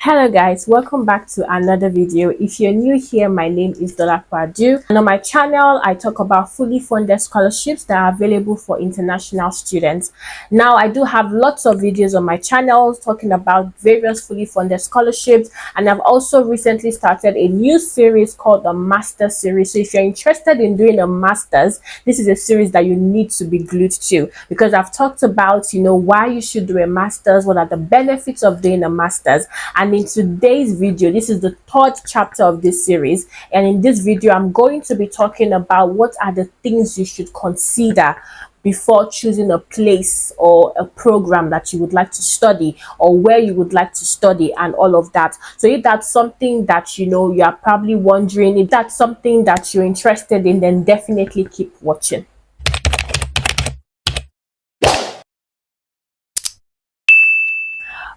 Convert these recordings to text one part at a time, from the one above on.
Hello guys, welcome back to another video. If you're new here, my name is Dolapo, and on my channel I talk about fully funded scholarships that are available for international students. Now I do have lots of videos on my channel talking about various fully funded scholarships, and I've also recently started a new series called the Master Series. So if you're interested in doing a master's, this is a series that you need to be glued to, because I've talked about why you should do a master's, what are the benefits of doing a master's. And in today's video, this is the third chapter of this series, and in this video I'm going to be talking about what are the things you should consider before choosing a place or a program that you would like to study, or where you would like to study, and all of that. So if that's something that you are probably wondering, if that's something that you're interested in, then definitely keep watching.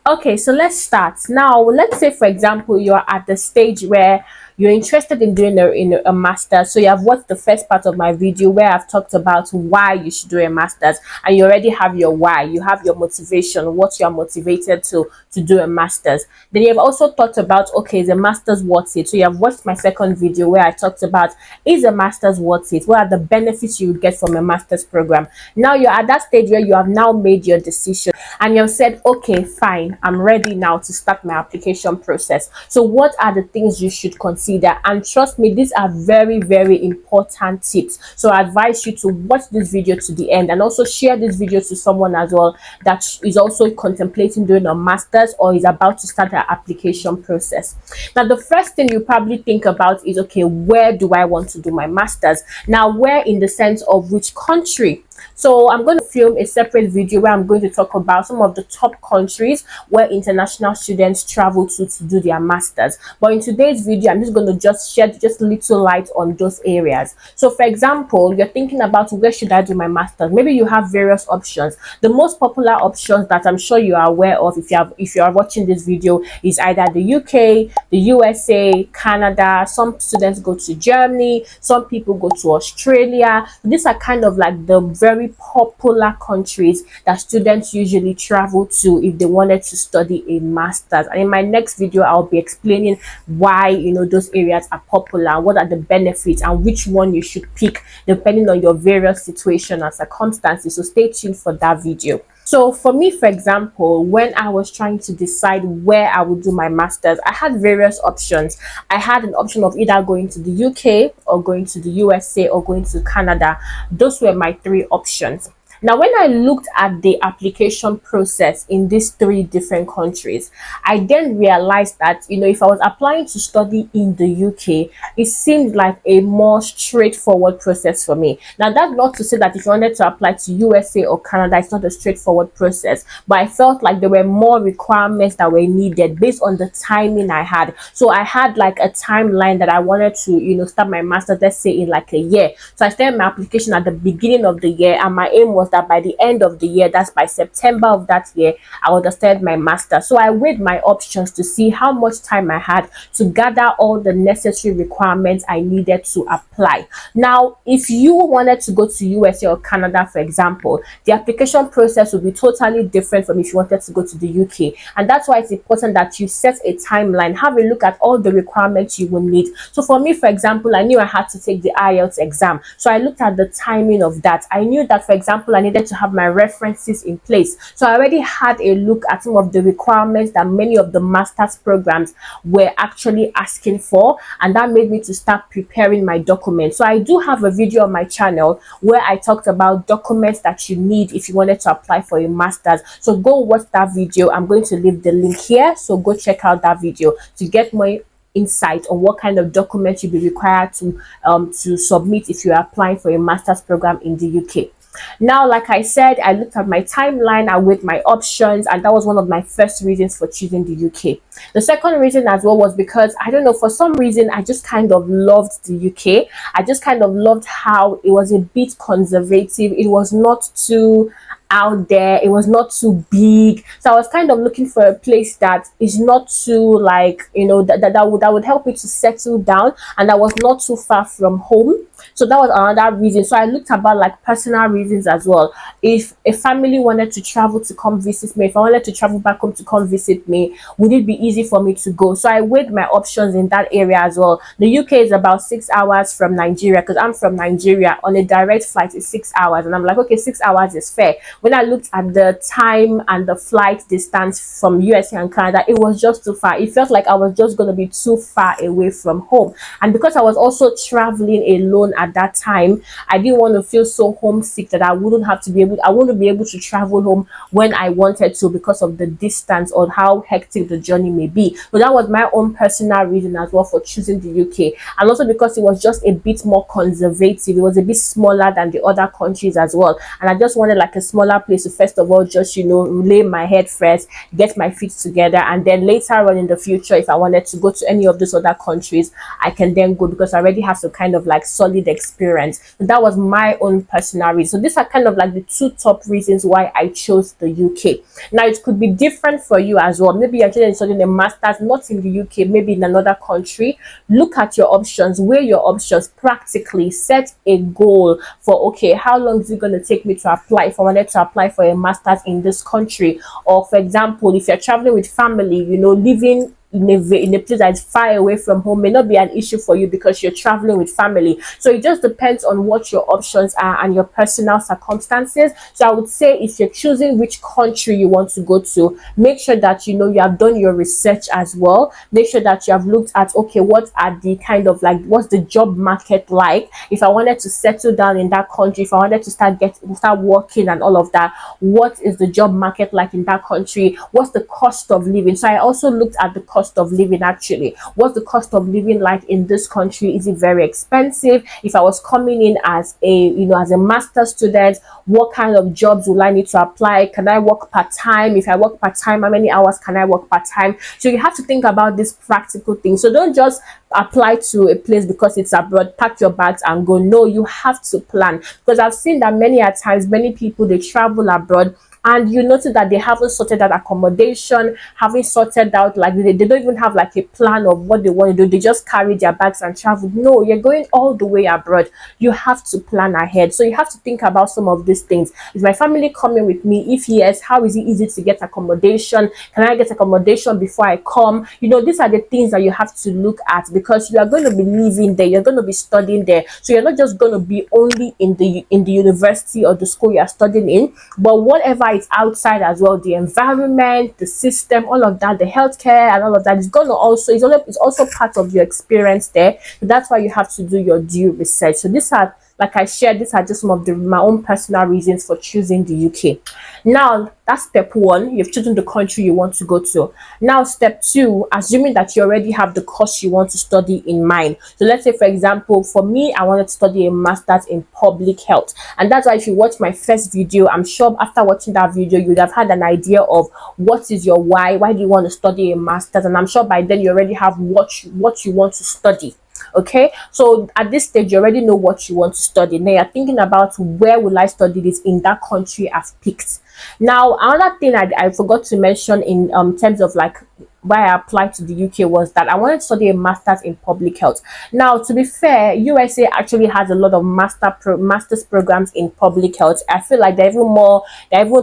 Okay, so let's start. Now let's say, for example, you're at the stage where you're interested in doing a master's. So you have watched the first part of my video where I've talked about why you should do a master's, and you already have your why, you have your motivation, what you're motivated to do a master's. Then you have also talked about, okay, is a master's worth it? So you have watched my second video where I talked about, is a master's worth it? What are the benefits you would get from a master's program? Now you're at that stage where you have now made your decision, and you've said, okay, fine, I'm ready now to start my application process. So what are the things you should consider? And trust me, these are very, very important tips. So I advise you to watch this video to the end, and also share this video to someone as well that is also contemplating doing a master's or is about to start their application process. Now the first thing you probably think about is, okay, where do I want to do my master's? Now, where in the sense of which country? So I'm going to film a separate video where I'm going to talk about some of the top countries where international students travel to do their masters. But in today's video, I'm just going to just shed just little light on those areas. So for example, you're thinking about, where should I do my masters? Maybe you have various options. The most popular options that I'm sure you are aware of, if you are watching this video, is either the UK, the USA, Canada. Some students go to Germany, some people go to Australia. These are kind of like the very popular countries that students usually travel to if they wanted to study a master's. And in my next video, I'll be explaining why those areas are popular, what are the benefits, and which one you should pick depending on your various situation and circumstances. So stay tuned for that video. So for me, for example, when I was trying to decide where I would do my master's, I had various options. I had an option of either going to the UK, or going to the USA, or going to Canada. Those were my three options. Now, when I looked at the application process in these three different countries, I then realized that, if I was applying to study in the UK, it seemed like a more straightforward process for me. Now, that's not to say that if you wanted to apply to USA or Canada, it's not a straightforward process, but I felt like there were more requirements that were needed based on the timing I had. So I had like a timeline that I wanted to, start my master's, let's say in like a year. So I started my application at the beginning of the year, and my aim was that by the end of the year, that's by September of that year, I would have started my master. So I weighed my options to see how much time I had to gather all the necessary requirements I needed to apply. Now, if you wanted to go to USA or Canada, for example, the application process would be totally different from if you wanted to go to the UK. And that's why it's important that you set a timeline, have a look at all the requirements you will need. So for me, for example, I knew I had to take the IELTS exam. So I looked at the timing of that. I knew that, for example, I needed to have my references in place. So I already had a look at some of the requirements that many of the master's programs were actually asking for, and that made me to start preparing my documents. So I do have a video on my channel where I talked about documents that you need if you wanted to apply for a master's. So go watch that video. I'm going to leave the link here, so go check out that video to get more insight on what kind of documents you'll be required to submit if you're applying for a master's program in the UK. Now, like I said, I looked at my timeline, I weighed my options, and that was one of my first reasons for choosing the UK. The second reason as well was because, I don't know, for some reason, I just kind of loved the UK. I just kind of loved how it was a bit conservative. It was not too out there. It was not too big. So I was kind of looking for a place that is not too, like, that would help me to settle down, and that was not too far from home. So that was another reason. So I looked about like personal reasons as well. If a family wanted to travel to come visit me, if I wanted to travel back home to come visit me, would it be easy for me to go? So I weighed my options in that area as well. The UK is about 6 hours from Nigeria, because I'm from Nigeria. On a direct flight is 6 hours, and I'm like, okay, 6 hours is fair. When I looked at the time and the flight distance from USA and Canada, it was just too far. It felt like I was just going to be too far away from home. And because I was also traveling alone at that time, I didn't want to feel so homesick that I wouldn't be able to travel home when I wanted to, because of the distance or how hectic the journey may be. So that was my own personal reason as well for choosing the UK. And also because it was just a bit more conservative. It was a bit smaller than the other countries as well. And I just wanted like a smaller place to first of all just, lay my head first, get my feet together, and then later on in the future, if I wanted to go to any of those other countries, I can then go, because I already have some kind of like solid experience. So that was my own personal reason. So these are kind of like the two top reasons why I chose the UK. Now it could be different for you as well. Maybe you're actually studying a master's not in the UK, maybe in another country. Look at your options, weigh your options practically, set a goal for, okay, how long is it going to take me to apply if I wanted to apply for a master's in this country? Or for example, if you're traveling with family, living in a place that's far away from home may not be an issue for you because you're traveling with family. So it just depends on what your options are and your personal circumstances. So I would say, if you're choosing which country you want to go to, make sure that you have done your research as well. Make sure that you have looked at, okay, what are the kind of like, what's the job market like? If I wanted to settle down in that country, if I wanted to start working and all of that, what is the job market like in that country? What's the cost of living? So I also looked at the cost of living. Actually, what's the cost of living like in this country? Is it very expensive? If I was coming in as a master student, what kind of jobs will I need to apply? Can I work part-time? If I work part-time, how many hours can I work part-time? So you have to think about these practical things. So don't just apply to a place because it's abroad, pack your bags and go. No, you have to plan, because I've seen that many a times, many people, they travel abroad and you notice that they haven't sorted out accommodation, haven't sorted out, like, they don't even have like a plan of what they want to do. They just carry their bags and travel. No, you're going all the way abroad. You have to plan ahead. So you have to think about some of these things. Is my family coming with me? If yes, how is it easy to get accommodation? Can I get accommodation before I come? These are the things that you have to look at, because you are going to be living there, you're going to be studying there. So you're not just going to be only in the university or the school you're studying in, but whatever is outside as well, the environment, the system, all of that, the healthcare and all of that is going to also, it's also part of your experience there. So that's why you have to do your due research. So these are, like I shared, these are just some of my own personal reasons for choosing the UK. Now, that's step one. You've chosen the country you want to go to. Now, step two, assuming that you already have the course you want to study in mind. So let's say, for example, for me, I wanted to study a master's in public health. And that's why if you watch my first video, I'm sure after watching that video, you would have had an idea of what is your why. Why do you want to study a master's? And I'm sure by then you already have what you want to study. Okay, so at this stage you already know what you want to study. Now you're thinking about, where will I study this in that country I've picked. Now, another thing I forgot to mention in terms of like why I applied to the UK was that I wanted to study a master's in public health. Now, to be fair, USA actually has a lot of master's programs in public health. I feel like they're even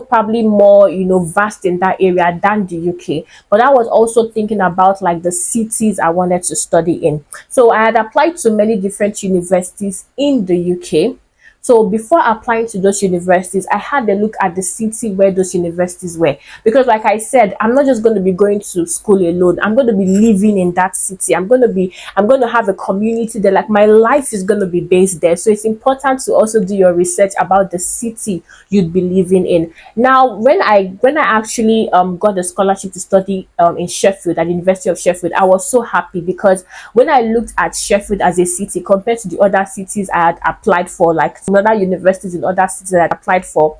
probably more, vast in that area than the UK. But I was also thinking about like the cities I wanted to study in. So I had applied to many different universities in the UK. So before applying to those universities, I had a look at the city where those universities were. Because like I said, I'm not just going to be going to school alone. I'm going to be living in that city. I'm going to have a community there. Like, my life is going to be based there. So it's important to also do your research about the city you'd be living in. Now, when I actually got a scholarship to study in Sheffield, at the University of Sheffield, I was so happy, because when I looked at Sheffield as a city compared to the other cities I had applied for, like other universities in other cities that I applied for,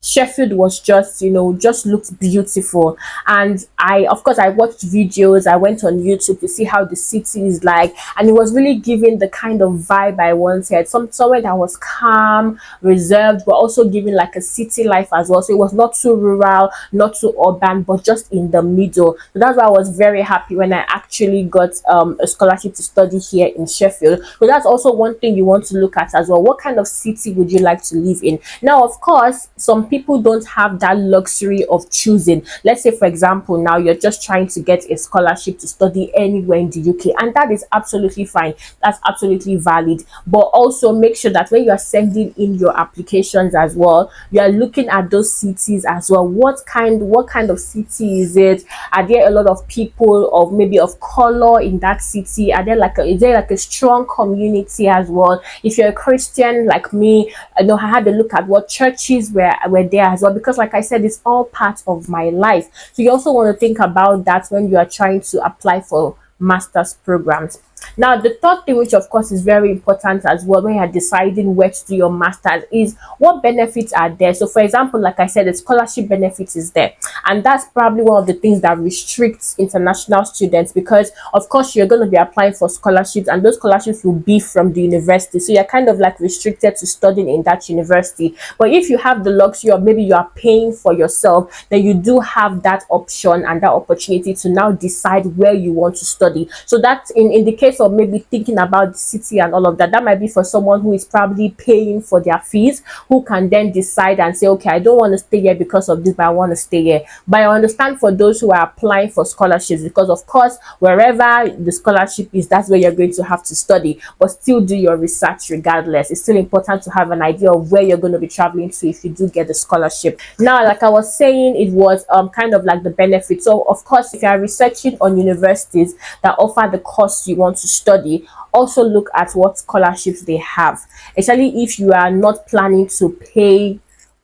Sheffield was just, just looked beautiful. And of course, I watched videos, I went on YouTube to see how the city is like, and it was really giving the kind of vibe I wanted. Somewhere that was calm, reserved, but also giving like a city life as well. So it was not too rural, not too urban, but just in the middle. So that's why I was very happy when I actually got a scholarship to study here in Sheffield. So that's also one thing you want to look at as well. What kind of city would you like to live in? Now, of course, some people don't have that luxury of choosing. Let's say, for example, now you're just trying to get a scholarship to study anywhere in the UK, and that is absolutely fine. That's absolutely valid. But also make sure that when you are sending in your applications as well, you are looking at those cities as well. What kind of city is it? Are there a lot of people of maybe of color in that city? Is there like a strong community as well? If you're a Christian like me, I had to look at what churches were there as well, because like I said, it's all part of my life. So you also want to think about that when you are trying to apply for master's programs. Now, the third thing, which of course is very important as well when you're deciding where to do your master's, is what benefits are there. So, for example, like I said, the scholarship benefits is there, and that's probably one of the things that restricts international students, because, of course, you're going to be applying for scholarships, and those scholarships will be from the university. So, you're kind of like restricted to studying in that university. But if you have the luxury, or maybe you are paying for yourself, then you do have that option and that opportunity to now decide where you want to study. So, that's in the case of maybe thinking about the city and all of that. That might be for someone who is probably paying for their fees, who can then decide and say, okay, I don't want to stay here because of this, but I want to stay here. But I understand for those who are applying for scholarships, because of course, wherever the scholarship is, that's where you're going to have to study, but still do your research regardless. It's still important to have an idea of where you're going to be traveling to if you do get the scholarship. Now, like I was saying, it was kind of like the benefit. So of course, if you are researching on universities that offer the course you want to study, also look at what scholarships they have, especially if you are not planning to pay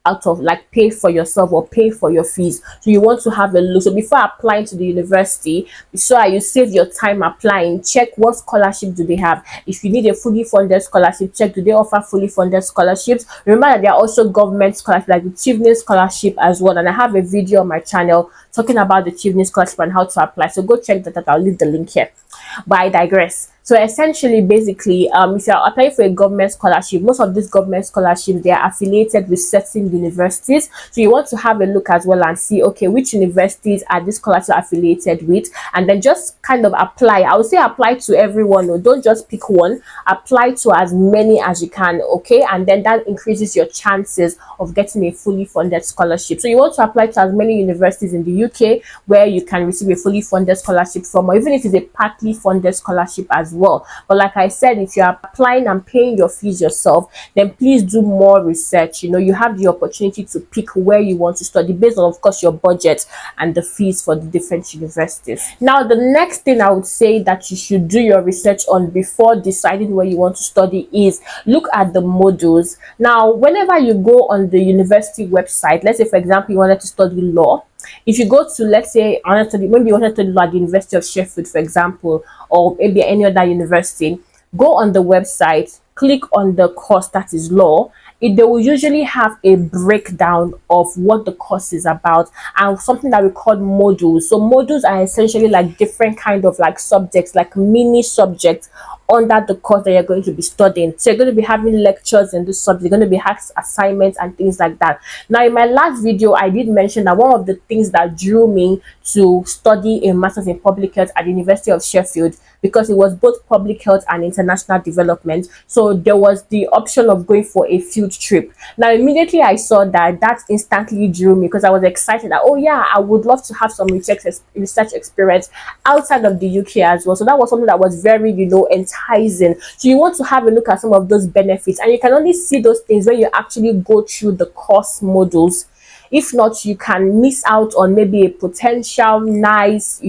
out of, like, pay for yourself or pay for your fees. So you want to have a look. So before applying to the university, so you save your time applying, check what scholarship do they have. If you need a fully funded scholarship, check, do they offer fully funded scholarships. Remember that there are also government scholarships like the Chevening scholarship as well, and I have a video on my channel talking about the Chevening scholarship and how to apply, so go check that out. I'll leave the link here. But I digress. So essentially, basically, if you're applying for a government scholarship, most of these government scholarships, they are affiliated with certain universities. So you want to have a look as well and see, okay, which universities are this scholarship affiliated with, and then just kind of apply. I would say apply to everyone. No, don't just pick one. Apply to as many as you can, okay? And then that increases your chances of getting a fully funded scholarship. So you want to apply to as many universities in the UK where you can receive a fully funded scholarship from, or even if it's a partly funded scholarship as well. But like I said, if you're applying and paying your fees yourself, then please do more research. You have the opportunity to pick where you want to study based on, of course, your budget and the fees for the different universities. Now, the next thing I would say that you should do your research on before deciding where you want to study is look at the modules. Now, whenever you go on the university website, let's say, for example, you wanted to study law. If you go to, let's say, maybe you wanted to study law at the University of Sheffield, for example, or maybe any other university, go on the website, click on the course that is law. They will usually have a breakdown of what the course is about, and something that we call modules. So modules are essentially like different kind of like subjects, like mini subjects under the course that you're going to be studying. So you're going to be having lectures in this subject, you're going to be having assignments and things like that. Now, in my last video, I did mention that one of the things that drew me to study a master's in public health at the University of Sheffield, because it was both public health and international development, so there was the option of going for a field trip. Now, immediately I saw that instantly drew me, because I was excited that, oh yeah, I would love to have some research experience outside of the UK as well. So that was something that was very, enticing. So you want to have a look at some of those benefits, and you can only see those things when you actually go through the course modules. If not, you can miss out on maybe a potential nice,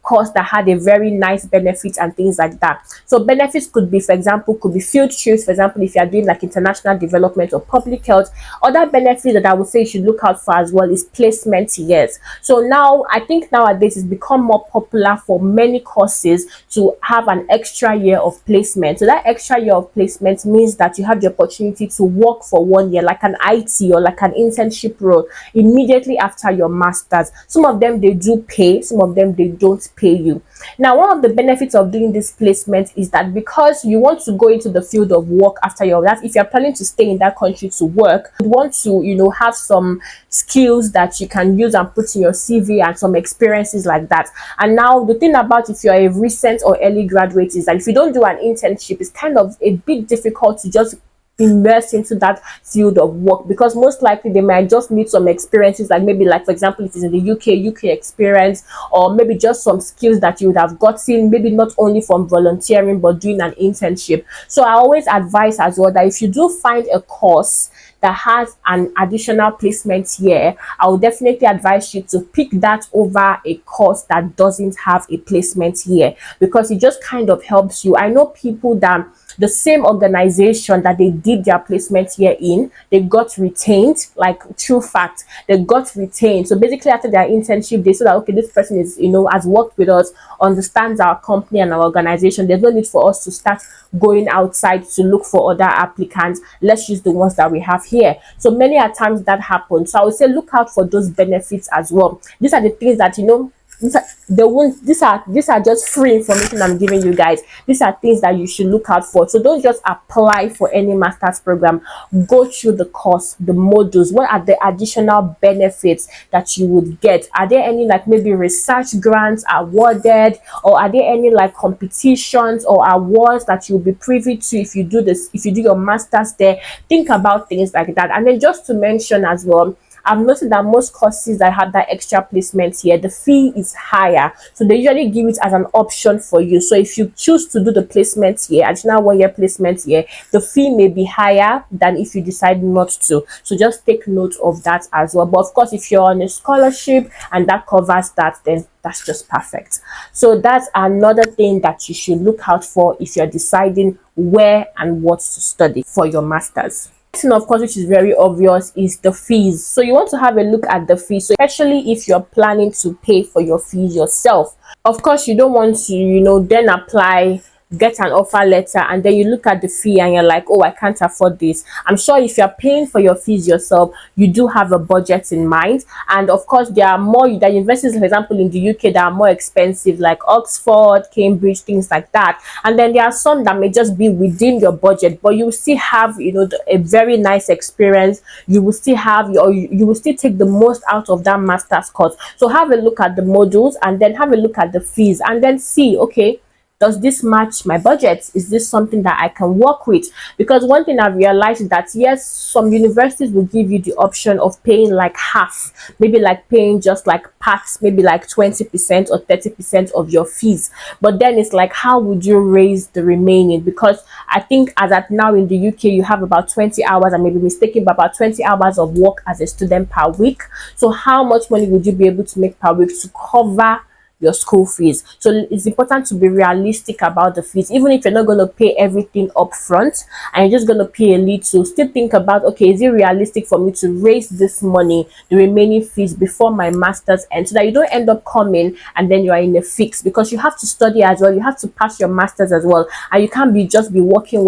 course that had a very nice benefit and things like that. So benefits could be, for example, could be field trips, for example, if you are doing like international development or public health. Other benefits that I would say you should look out for as well is placement years. So now I think nowadays it's become more popular for many courses to have an extra year of placement. So that extra year of placement means that you have the opportunity to work for 1 year, like an IT or like an internship role, immediately after your masters. Some of them they do pay, some of them they don't pay you. Now, one of the benefits of doing this placement is that because you want to go into the field of work after your, that if you're planning to stay in that country to work, you want to, have some skills that you can use and put in your CV and some experiences like that. And now the thing about if you're a recent or early graduate is that if you don't do an internship, it's kind of a bit difficult to just immerse into that field of work, because most likely they might just need some experiences, like maybe, like for example, if it's in the UK experience, or maybe just some skills that you would have gotten maybe not only from volunteering but doing an internship. So I always advise as well that if you do find a course that has an additional placement year, I will definitely advise you to pick that over a course that doesn't have a placement year, because it just kind of helps you. I know people that the same organization that they did their placement year in, they got retained, like true fact, they got retained. So basically after their internship, they said that, okay, this person is, has worked with us, understands our company and our organization. There's no need for us to start going outside to look for other applicants. Let's use the ones that we have here. So many a times that happens. So I would say look out for those benefits as well. These are the things that, these are just free information I'm giving you guys. These are things that you should look out for. So don't just apply for any master's program. Go through the course, the modules. What are the additional benefits that you would get? Are there any like maybe research grants awarded, or are there any like competitions or awards that you'll be privy to if you do this, if you do your master's there? Think about things like that. And then just to mention as well, I've noticed that most courses that have that extra placement here, the fee is higher. So they usually give it as an option for you. So if you choose to do the placement here, additional 1 year placement here, the fee may be higher than if you decide not to. So just take note of that as well. But of course, if you're on a scholarship and that covers that, then that's just perfect. So that's another thing that you should look out for if you're deciding where and what to study for your masters. Of course, which is very obvious, is the fees. So you want to have a look at the fees, so especially if you're planning to pay for your fees yourself. Of course, you don't want to then apply, get an offer letter, and then you look at the fee and you're like, oh, I can't afford this. I'm sure if you're paying for your fees yourself, you do have a budget in mind. And of course, there are more the universities, for example, in the UK that are more expensive, like Oxford, Cambridge, things like that. And then there are some that may just be within your budget, but you will still have a very nice experience. You will still have you will still take the most out of that master's course. So have a look at the modules, and then have a look at the fees, and then see, okay, does this match my budget? Is this something that I can work with? Because one thing I realized is that yes, some universities will give you the option of paying like half, maybe like paying just like parts, maybe like 20% or 30% of your fees. But then it's like, how would you raise the remaining? Because I think as at now in the UK, you have about 20 hours, I may be mistaken, but about 20 hours of work as a student per week. So how much money would you be able to make per week to cover your school fees? So it's important to be realistic about the fees. Even if you're not going to pay everything up front and you're just going to pay a little, still think about, okay, is it realistic for me to raise this money, the remaining fees, before my master's end, so that you don't end up coming and then you are in a fix, because you have to study as well, you have to pass your master's as well, and you can't be working,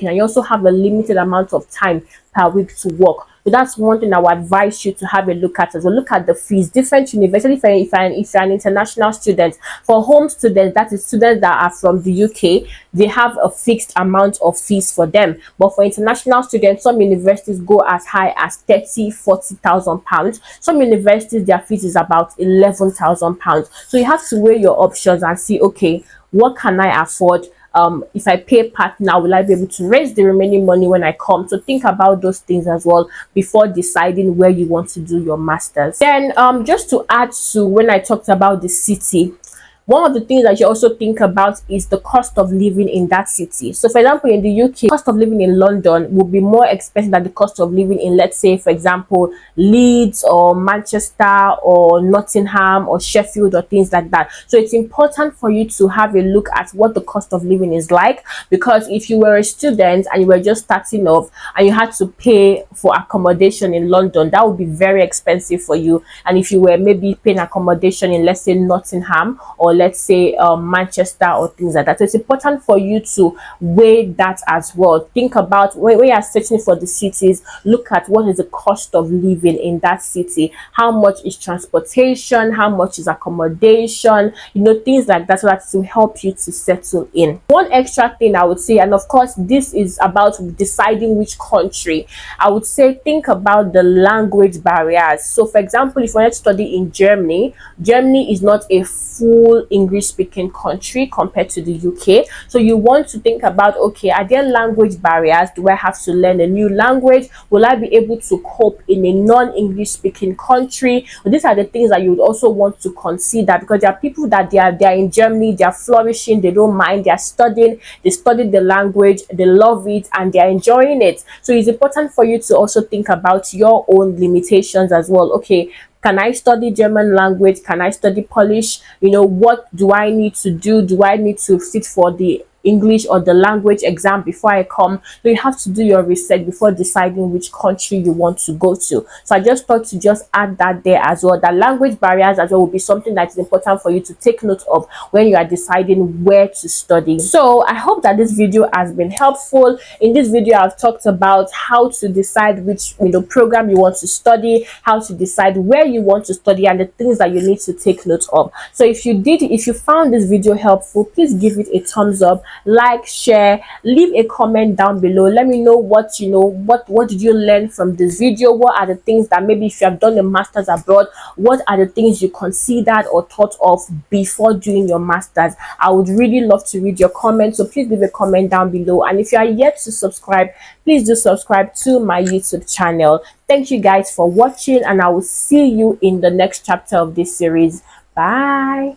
and you also have a limited amount of time per week to work. So that's one thing I would advise you to have a look at as well. Look at the fees. Different universities, if you're an international student, for home students, that is students that are from the UK, they have a fixed amount of fees for them. But for international students, some universities go as high as 40,000 pounds. Some universities, their fees is about 11,000 pounds. So you have to weigh your options and see, okay, what can I afford? If I pay part now, will I be able to raise the remaining money when I come? So think about those things as well before deciding where you want to do your masters. Then just to add to when I talked about the city, One of the things that you also think about is the cost of living in that city. So for example, in the UK, cost of living in London will be more expensive than the cost of living in, let's say, for example, Leeds or Manchester or Nottingham or Sheffield or things like that. So it's important for you to have a look at what the cost of living is like, because if you were a student and you were just starting off and you had to pay for accommodation in London, that would be very expensive for you. And if you were maybe paying accommodation in, let's say, Nottingham or let's say Manchester or things like that, so it's important for you to weigh that as well. Think about when you are searching for the cities, look at what is the cost of living in that city, how much is transportation, how much is accommodation, things like that, so that to help you to settle in. One extra thing I would say, and of course this is about deciding which country, I would say think about the language barriers. So for example, if you want to study in Germany, Germany is not a full English speaking country compared to the UK. So you want to think about, okay, are there language barriers? Do I have to learn a new language? Will I be able to cope in a non-English speaking country? These are the things that you would also want to consider, because there are people that they are in Germany, they are flourishing, they don't mind, they are studying, they studied the language, they love it, and they are enjoying it. So it's important for you to also think about your own limitations as well. Okay, can I study German language? Can I study Polish? What do I need to do? Do I need to sit for the English or the language exam before I come? So you have to do your research before deciding which country you want to go to. So I just thought to just add that there as well. That language barriers as well will be something that is important for you to take note of when you are deciding where to study. So I hope that this video has been helpful. In this video, I've talked about how to decide which program you want to study, how to decide where you want to study, and the things that you need to take note of. So if you found this video helpful, please give it a thumbs up, like, share, leave a comment down below. Let me know what what did you learn from this video. What are the things that maybe if you have done a master's abroad, what are the things you considered or thought of before doing your master's? I would really love to read your comments, so please leave a comment down below. And if you are yet to subscribe, please do subscribe to my YouTube channel. Thank you guys for watching, and I will see you in the next chapter of this series. Bye.